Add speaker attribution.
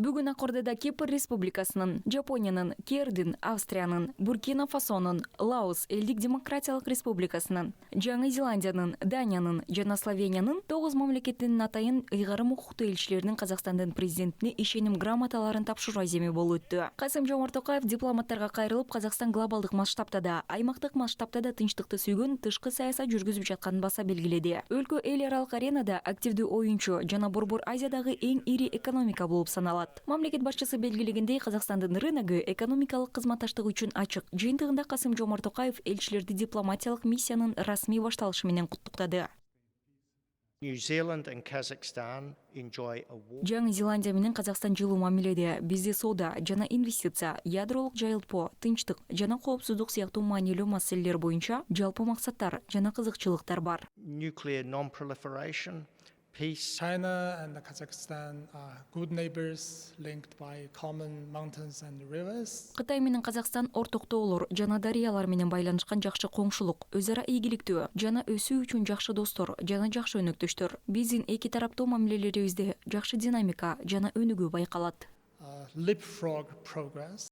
Speaker 1: Бүгүн Акордада Кипр Республикасынын, Жапониянын, Кердин, Австриянын, Буркина Фасонун, Лаос Элдик Демократиялык Республикасынын, Жаңы Зеландиянын, Даниянын жана Словениянын 9 мамлекеттин атайын ыйгарым укуктуу элчилеринин Казакстандын президентине ишеним грамоталарын тапшыруу аземи болуп өттү. Касым-Жомарт Токаев дипломаттарга кайрылып, Казакстан глобалдык масштабта да, аймактык масштабта да тынчтыкты сүйгөн тышкы саясат жүргүзүп жатканын баса белгиледи. Өлкө эл аралык аренада активдүү оюнчу жана Борбор Азиядагы эң ири экономика болуп саналат. Мамлекет башчысы белгилегендей, Казакстандын рыногу экономикалык кызматташтык үчүн ачык. Жыйынтыгында Касым-Жомарт Токаев элчилерди дипломатиялык миссиянын расмий башталышы менен куттуктады. Жаңы Зеландия менен Казакстан жылуу мамиледе, бизде соода жана инвестиция, ядролук жайылтпоо, тынчтык жана коопсуздук сыяктуу маанилүү маселелер боюнча жалпы максаттар жана кызыкчылыктар бар.
Speaker 2: Nuclear non-proliferation, peace.
Speaker 3: China and Kazakhstan are good neighbors linked by common mountains and rivers.
Speaker 1: Кытай менен Казакстан орток тоолор жана дарыялар менен байланышкан жакшы коңшулук, өз ара ийгиликтүү жана өсүү үчүн жакшы достор жана жакшы өнөктөштөр. Биздин эки тараптуу мамилелерибизде жакшы динамика жана өнүгүү байкалат.
Speaker 3: Leapfrog progress.